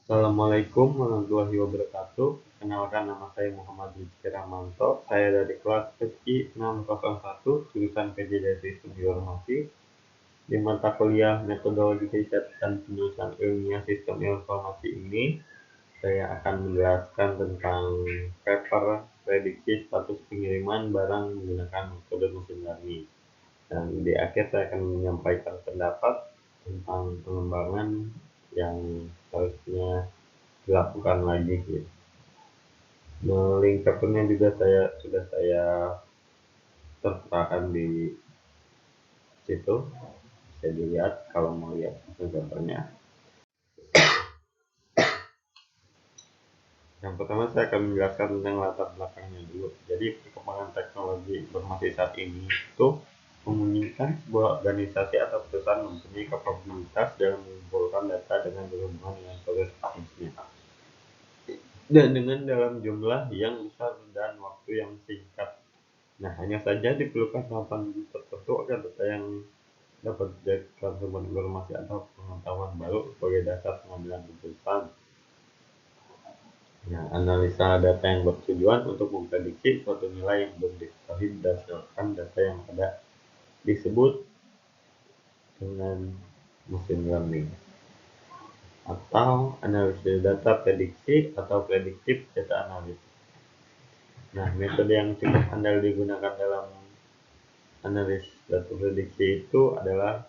Assalamualaikum warahmatullahi wabarakatuh. Kenalkan, nama saya Muhammad Rizky Ramanto. Saya dari kelas PSI 601 jurusan PJJ Sistem Informasi di mata kuliah Metodologi Riset dan Penulisan Ilmiah Sistem Informasi ini. Saya akan menjelaskan tentang paper prediksi status pengiriman barang menggunakan metode mesin learning. Dan di akhir saya akan menyampaikan pendapat tentang pengembangan yang harusnya dilakukan lagi gitu. Link papernya juga sudah saya terterakan di situ, bisa dilihat kalau mau lihat papernya. Yang pertama saya akan menjelaskan tentang latar belakangnya dulu. Jadi perkembangan teknologi informasi saat ini itu memungkinkan sebuah organisasi atau perusahaan mempunyai kapabilitas dalam mengumpulkan data dengan berhubungan dengan proses bisnisnya, dan dengan dalam jumlah yang besar dan waktu yang singkat. Nah, hanya saja diperlukan tahapan tertentu agar data yang dapat dijadikan sumber informasi atau pengetahuan baru sebagai dasar pengambilan keputusan. Nah, analisa data yang bertujuan untuk memprediksi suatu nilai yang belum diketahui berdasarkan data yang ada disebut dengan machine learning, atau analisis data prediksi atau predictive data analysis. Nah, metode yang cukup andal digunakan dalam analisis data prediksi itu adalah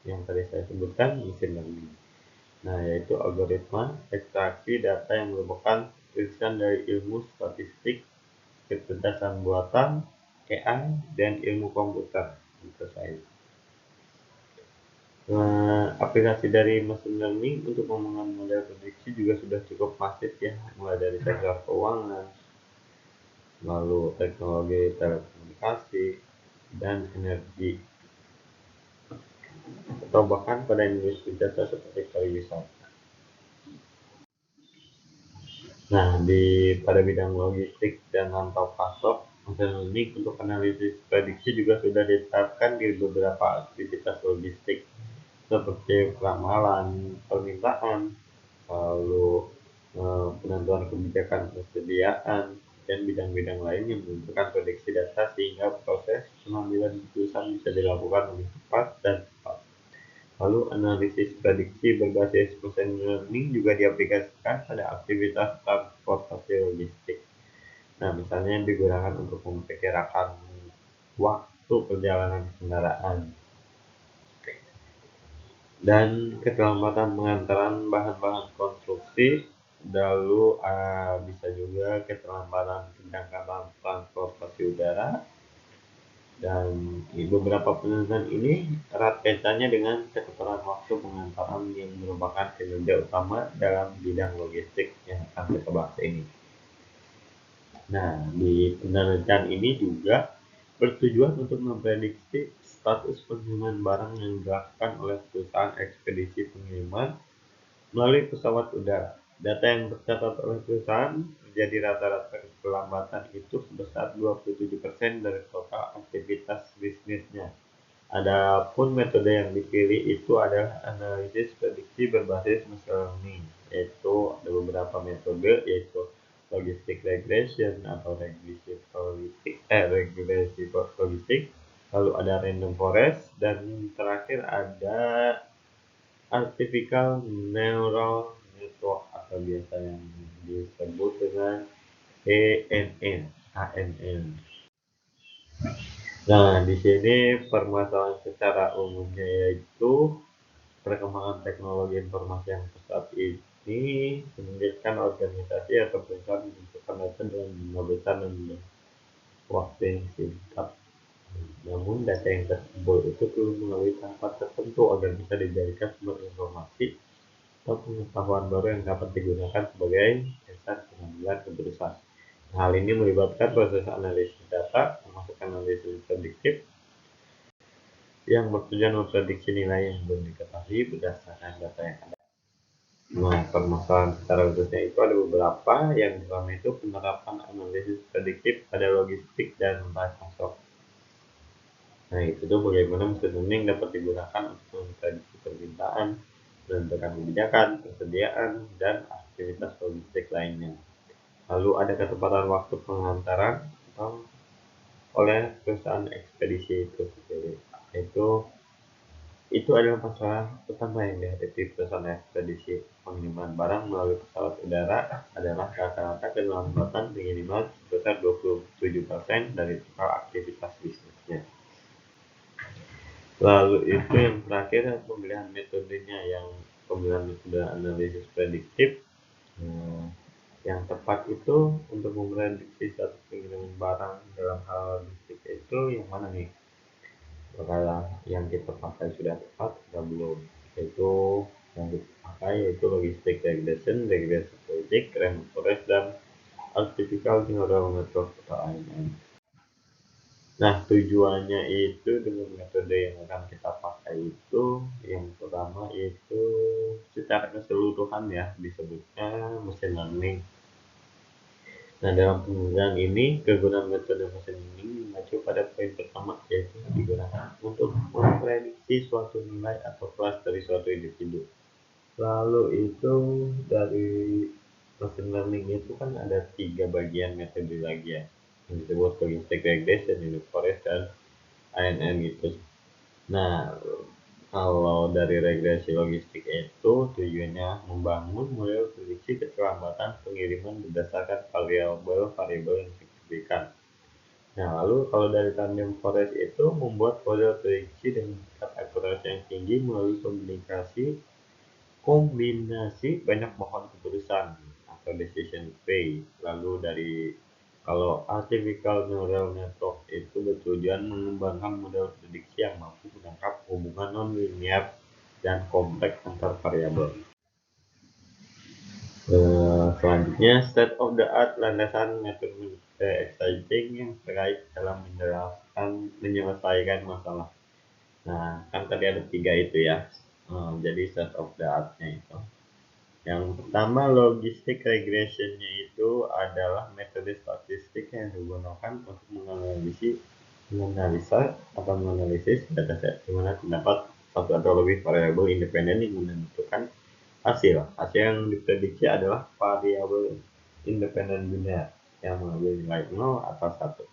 yang tadi saya sebutkan, machine learning. Nah, yaitu algoritma ekstraksi data yang merupakan tulisan dari ilmu statistik, kecerdasan buatan, AI, dan ilmu komputer, gitu saya. Aplikasi dari machine learning untuk membangun model prediksi juga sudah cukup masif ya, mulai dari sektor keuangan, lalu teknologi telekomunikasi, dan energi, atau bahkan pada industri jasa seperti pariwisata. Nah, pada bidang logistik dan rantau pasok, machine learning untuk analisis prediksi juga sudah diterapkan di beberapa aktivitas logistik seperti ramalan, permintaan, lalu penentuan kebijakan persediaan, dan bidang-bidang lain yang membutuhkan prediksi data sehingga proses pengambilan keputusan bisa dilakukan lebih cepat dan tepat. Lalu analisis prediksi berbasis machine learning juga diaplikasikan pada aktivitas transportasi logistik. Nah, misalnya digunakan untuk memperkirakan waktu perjalanan kendaraan dan keterlambatan pengantaran bahan-bahan konstruksi, lalu bisa juga keterlambatan keberangkatan transportasi udara. Dan beberapa penelitian ini erat kaitannya dengan kecepatan waktu pengantaran yang merupakan kinerja utama dalam bidang logistik yang akan kita bahas ini. Nah, di penelitian ini juga bertujuan untuk memprediksi status pengiriman barang yang dilakukan oleh perusahaan ekspedisi pengiriman melalui pesawat udara. Data yang tercatat oleh perusahaan menjadi rata-rata keterlambatan itu sebesar 27% dari total aktivitas bisnisnya. Adapun metode yang dipilih itu adalah analisis prediksi berbasis machine learning, yaitu ada beberapa metode, yaitu logistic regression atau regresi logistik, lalu ada random forest, dan terakhir ada artificial neural network atau biasa yang disebut dengan ANN. Nah, di sini permasalahan secara umumnya yaitu perkembangan teknologi informasi yang pesat ini memungkinkan organisasi atau perusahaan mengumpulkan data dalam jumlah besar dan waktu yang singkat. Namun data yang terkumpul itu perlu melalui tahapan tertentu agar bisa dijadikan sumber informasi atau pengetahuan baru yang dapat digunakan sebagai dasar pengambilan keputusan. Hal ini melibatkan proses analisis data, termasuk analisis prediktif, yang bertujuan memprediksi nilai yang belum diketahui berdasarkan data yang ada. Nah, permasalahan secara khususnya itu ada beberapa. Yang pertama itu penerapan analisis prediktif pada logistik dan rantai pasok. Nah, itu tuh bagaimana mesin learning dapat digunakan untuk memprediksi permintaan, menentukan kebijakan, persediaan, dan aktivitas logistik lainnya. Lalu ada ketepatan waktu pengantaran atau oleh perusahaan ekspedisi itu sendiri. Itu adalah masalah utama yang dihadapi perusahaan ekspedisi. Pengiriman barang melalui pesawat udara adalah rata-rata keterlambatan minimal sebesar 27% dari total aktivitas bisnisnya. Lalu itu yang terakhir pemilihan metodenya, yang pemilihan metode analisis prediktif. Yang tepat itu untuk memprediksi suatu pengiriman barang dalam hal logistik itu yang mana nih? Apakah yang kita pakai sudah tepat atau belum? Yaitu yang kita pakai yaitu logistik regression politik, rainforest, dan artificial neural network atau ANN. Nah, tujuannya itu dengan metode yang akan kita pakai itu yang pertama itu secara keseluruhan ya disebutnya machine learning. Nah, dalam penggunaan ini, kegunaan metode machine learning mengacu pada poin pertama, yaitu digunakan untuk memprediksi suatu nilai atau kelas dari suatu individu. Lalu itu dari machine learning itu kan ada 3 bagian metode lagi ya, yang disebut logistic regression, forest, dan ANN gitu. Nah, kalau dari regresi logistik itu tujuannya membangun model prediksi keterlambatan pengiriman berdasarkan variabel yang signifikan. Nah, lalu kalau dari tandem forest itu membuat model prediksi dengan tingkat akurasi yang tinggi melalui kombinasi banyak mohon keputusan atau decision tree. Lalu dari kalau artificial neural network itu bertujuan mengembangkan model prediksi yang mampu menangkap hubungan non-linear dan kompleks antar variabel. Selanjutnya, state of the art landasan metode exciting yang terkait dalam menyelesaikan masalah. Nah, kan tadi ada 3 itu ya. Jadi state of the art-nya itu. Yang pertama, logistic regression-nya itu adalah metode statistik yang digunakan untuk menganalisis dataset di mana terdapat satu atau lebih variabel independen yang menentukan hasil. Hasil yang diprediksi adalah variabel independen biner yang mengambil nilai 0 atau 1.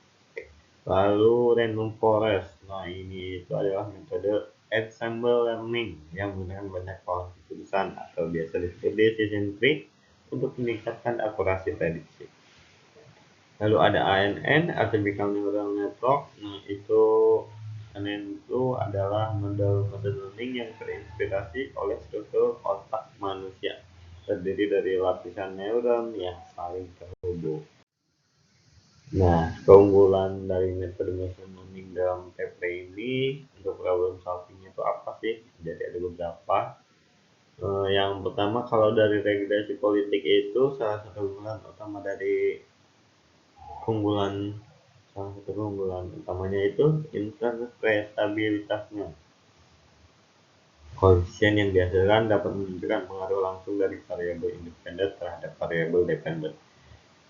Lalu random forest. Nah, ini itu adalah metode ensemble learning yang menggunakan banyak pohon keputusan atau biasa disebut decision tree untuk meningkatkan akurasi prediksi. Lalu ada ANN, Artificial Neural Network. Nah, ANN itu adalah model machine learning yang terinspirasi oleh struktur otak manusia, terdiri dari lapisan neuron yang saling terhubung. Nah, keunggulan dari metode machine learning dalam TP ini untuk problem solving itu apa sih? Jadi ada beberapa. Yang pertama, kalau dari regresi politik itu salah satu keunggulan utamanya itu interpretabilitasnya. Koefisien yang dihasilkan dapat menunjukkan pengaruh langsung dari variabel independen terhadap variabel dependen.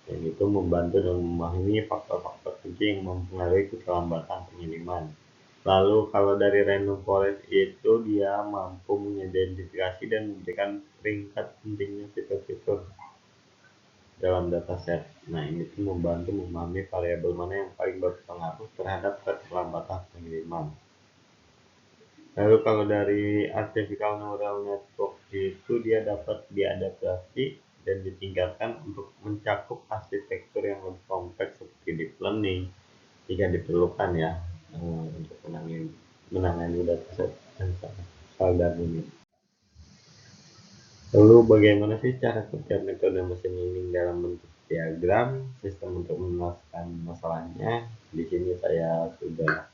Dan itu membantu dan memahami faktor-faktor kunci yang mempengaruhi keterlambatan pengiriman. Lalu kalau dari random forest itu dia mampu mengidentifikasi dan memberikan peringkat pentingnya fitur-fitur dalam dataset. Nah, ini tuh membantu memahami variabel mana yang paling berpengaruh terhadap keterlambatan pengiriman. Lalu kalau dari artificial neural network itu dia dapat diadaptasi dan ditingkatkan untuk mencakup arsitektur yang lebih kompleks seperti deep learning jika diperlukan ya, untuk menangani dataset yang sangat ini. Lalu bagaimana sih cara kerja metode machine learning dalam bentuk diagram, sistem untuk menyelesaikan masalahnya? Di sini saya sudah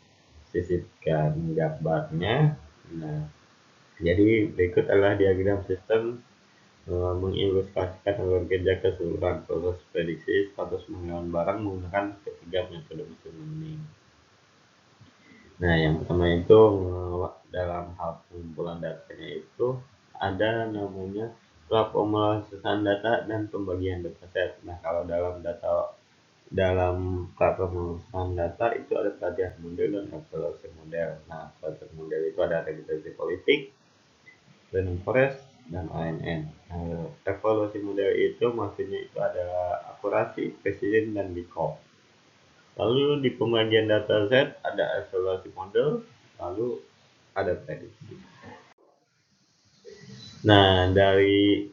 sisipkan gambarnya. Nah, jadi berikut adalah diagram sistem mengilustrasikan alur kerja keseluruhan proses prediksi status pengiriman barang menggunakan ketiga metode machine learning. Nah, yang pertama itu dalam hal pengumpulan datanya itu ada namanya pemrosesan data dan pembagian dataset. Nah, kalau dalam pemrosesan data itu ada pelatihan model dan evaluasi model. Nah, pelatihan model itu ada regresi politik, random forest, dan ANN. Evaluasi model itu maksudnya itu ada akurasi, presisi, dan recall. Lalu di pembagian dataset ada evaluasi model, lalu ada prediksi. Nah, dari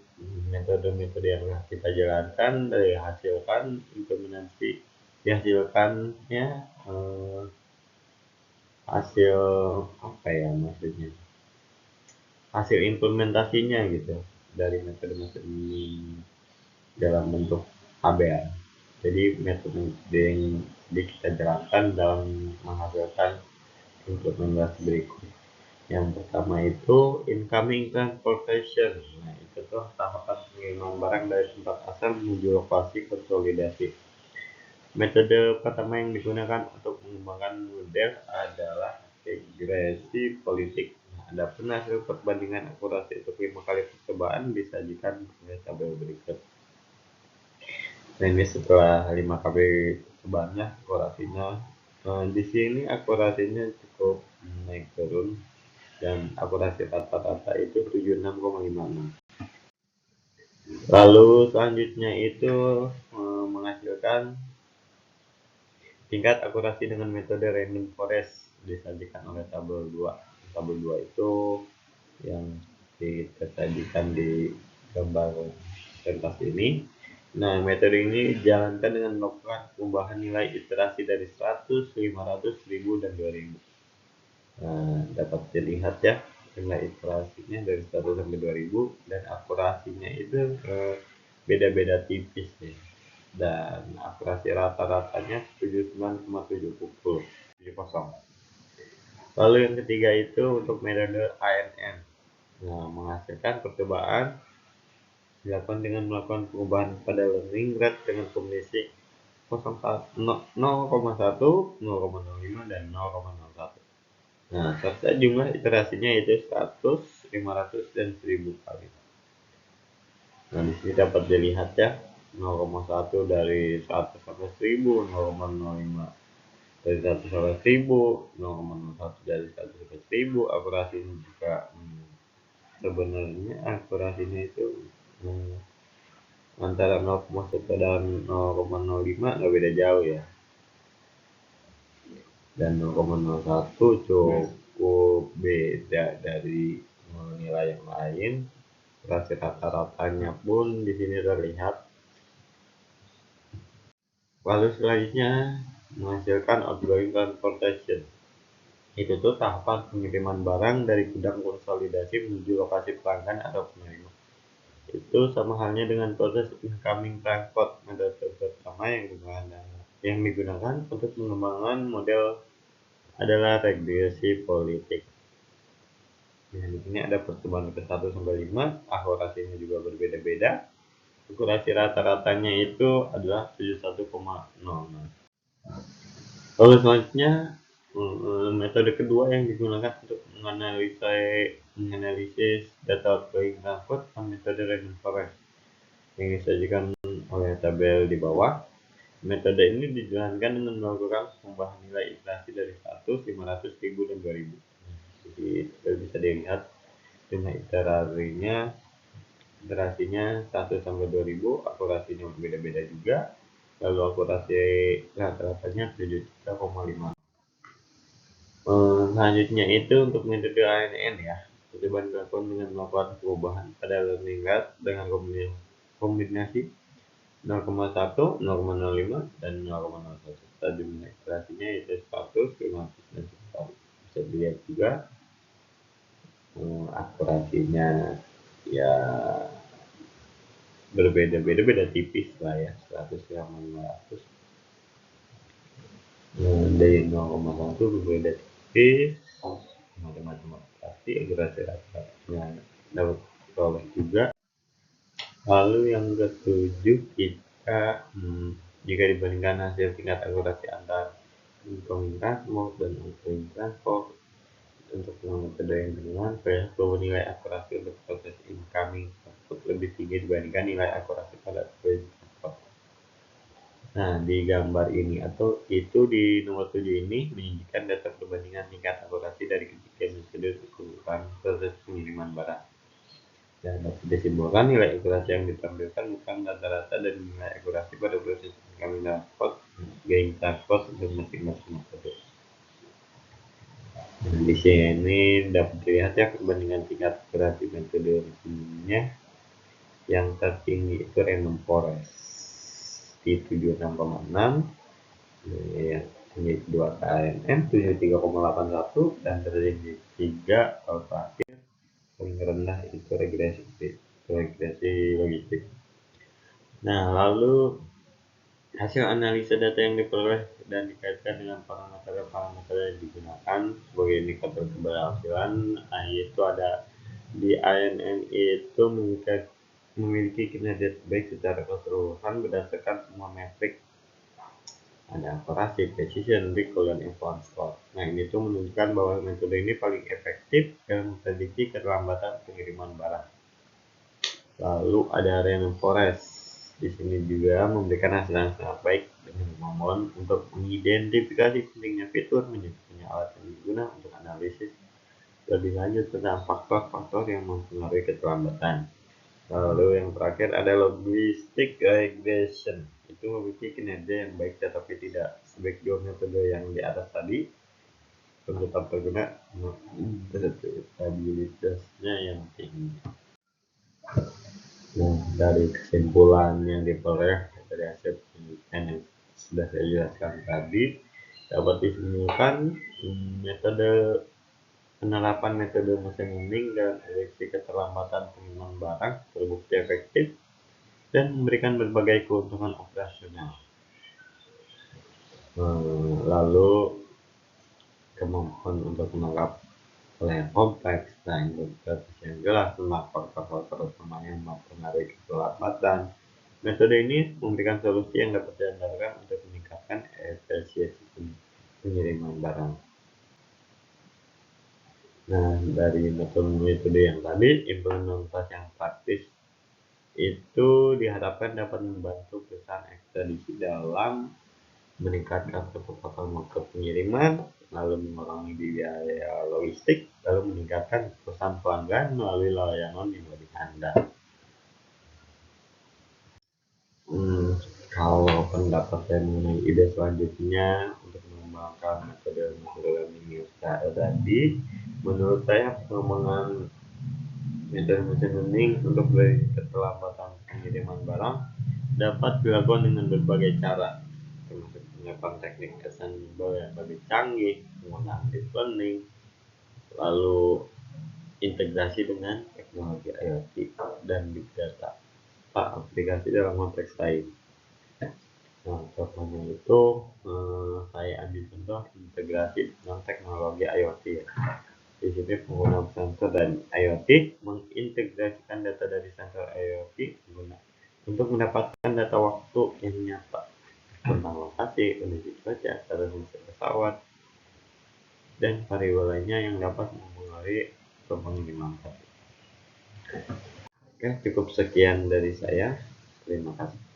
metode-metode yang kita jalankan, dari hasilkan implementasi, dihasilkannya hasil apa ya maksudnya? Hasil implementasinya gitu dari metode-metode ini dalam bentuk ABR. Jadi metode yang kita jalankan dalam menghasilkan implementasi berikut. Yang pertama itu incoming transportation. Nah, itu tuh tahapan pengiriman barang dari tempat asal menuju lokasi konsolidasi. Metode pertama yang digunakan untuk mengembangkan model adalah regresi politik. Nah, adapun hasil perbandingan akurasi untuk 5 kali percobaan disajikan pada tabel berikut. Nah, ini setelah 5 kali percobaannya akurasinya. Nah, di sini akurasinya cukup naik turun dan akurasi rata-rata itu 76,56. Lalu selanjutnya itu menghasilkan tingkat akurasi dengan metode random forest disajikan oleh tabel 2. Tabel 2 itu yang kita sajikan di gambar presentasi ini. Nah, metode ini dijalankan dengan melakukan perubahan nilai iterasi dari 100, 500, 1000, dan 2000. Nah, dapat dilihat ya nilai iterasinya dari 1 sampai 2000 dan akurasinya itu beda-beda tipis nih. Dan akurasi rata-ratanya 79,70. Lalu yang ketiga itu untuk metode ANN. Nah, menghasilkan percobaan dilakukan dengan melakukan perubahan pada learning rate dengan kombinasi 0,1, 0,05, dan 0,01. Nah, serta jumlah iterasinya itu 100, 500, dan 1000 kali. Nah, di sini dapat dilihat ya, 0,1 dari 100 sampai 1000, 0,05 dari 100 sampai 1000, 0,01 dari 100 sampai 1000. Akurasinya juga sebenarnya akurasinya itu antara 0,1 dan 0,05 nggak beda jauh ya. Dan 0,01 cukup beda dari nilai yang lain. Akurasi rata-ratanya pun di sini terlihat. Lalu selanjutnya menghasilkan outgoing transportation. Itu tuh tahapan pengiriman barang dari gudang konsolidasi menuju lokasi pelanggan atau penerima. Itu sama halnya dengan proses incoming transport. Metode pertama yang digunakan untuk mengembangkan model adalah regresi politik. Nah, di sini ada percobaan ke 1 sampai 5, akurasinya juga berbeda-beda. Akurasi rata-ratanya itu adalah 71,00. Lalu selanjutnya metode kedua yang digunakan untuk menganalisis data outgoing transport metode random forest yang disajikan oleh tabel di bawah. Metode ini dijalankan dengan melakukan penambahan nilai iterasi dari 100, 500, 1000, dan 2000. Jadi bisa dilihat dengan iterasinya 1 sampai 2000, akurasinya berbeda-beda juga. Lalu akurasi rata-ratanya 73,5. Selanjutnya itu untuk metode ANN ya. Percobaan dilakukan dengan melakukan perubahan pada learning rate dengan kombinasi 0,1, 0,05, dan 0,01. Tadi iterasinya itu 100, 500, dan 1000. Bisa dilihat juga akurasinya ya berbeda-beda, beda tipis lah ya, 100 sama 500. Dari 0,1 berbeda tipis, macam-macam akurasi, akurasi rata-ratanya dapat diperoleh juga. Lalu yang ketujuh, kita jika dibandingkan hasil tingkat akurasi antara incoming transport dan outgoing transport untuk metode yang kedua, bahwa nilai akurasi untuk proses incoming transport lebih tinggi dibandingkan nilai akurasi pada outgoing transport. Nah, di gambar ini atau itu di nomor 7 ini menunjukkan data perbandingan tingkat akurasi dari ketiga metode ukuran proses pengiriman barang. Dan dapat disimpulkan nilai akurasi yang ditampilkan bukan rata-rata dari nilai akurasi pada proses pengambilan code, gain code untuk masing-masing metode. Nah, di sini dapat dilihat ya perbandingan tingkat akurasi metode originnya. Yang tertinggi itu random forest di 76,6, yang tinggi kedua KNN 73,81, dan tertinggi 3 atau terakhir paling rendah itu regresi logistik. Nah, lalu hasil analisa data yang diperoleh dan dikaitkan dengan parameter-parameter yang digunakan sebagai indikator keberhasilan, yaitu ada di ANN itu memiliki kinerja baik secara keseluruhan berdasarkan semua metrik. Ada akurasi, precision, recall, dan advance score. Nah, ini tuh menunjukkan bahwa metode ini paling efektif dalam memprediksi keterlambatan pengiriman barang. Lalu ada random forest. Di sini juga memberikan hasil yang sangat baik dengan memohon untuk mengidentifikasi pentingnya fitur menyebutnya alat yang digunakan untuk analisis lebih lanjut tentang faktor-faktor yang mempengaruhi keterlambatan. Lalu yang terakhir ada logistic regression. Itu memiliki kinerja yang baik tetapi tidak sebaik dua metode yang di atas tadi. Tetap terguna stabilitasnya yang tinggi. Nah, dari kesimpulan yang diperoleh dari hasil penelitian yang sudah saya jelaskan tadi, dapat disimpulkan metode penerapan metode machine learning dan prediksi keterlambatan pengiriman barang terbukti efektif dan memberikan berbagai keuntungan operasional. Lalu kemampuan untuk menangkap hal yang kompleks dan interpretasi yang jelas tentang faktor-faktor utama yang mempengaruhi keterlambatan. Metode ini memberikan solusi yang dapat diandalkan untuk meningkatkan efisiensi pengiriman barang. Nah, dari metode yang tadi, implementasi yang praktis itu diharapkan dapat membantu perusahaan ekspedisi dalam meningkatkan kecepatan waktu pengiriman, lalu mengurangi biaya logistik, lalu meningkatkan kepuasan pelanggan melalui layanan yang lebih handal. Kalau pendapat saya mengenai ide selanjutnya untuk mengembangkan metode learning yang tadi, menurut saya pengembangan metode machine learning untuk keterlambatan pengiriman barang dapat dilakukan dengan berbagai cara, termasuk penerapan teknik ensemble yang lebih canggih, penggunaan deep learning, lalu integrasi dengan teknologi IoT dan big data, aplikasi dalam konteks lain. Nah, contohnya itu saya ambil contoh integrasi dengan teknologi IoT. Di sini pengguna sensor dan IoT mengintegrasikan data dari sensor IoT untuk mendapatkan data waktu yang nyata tentang lokasi, kondisi cuaca, status pesawat, dan variabel lainnya yang dapat mempengaruhi pengiriman. Oke, cukup sekian dari saya. Terima kasih.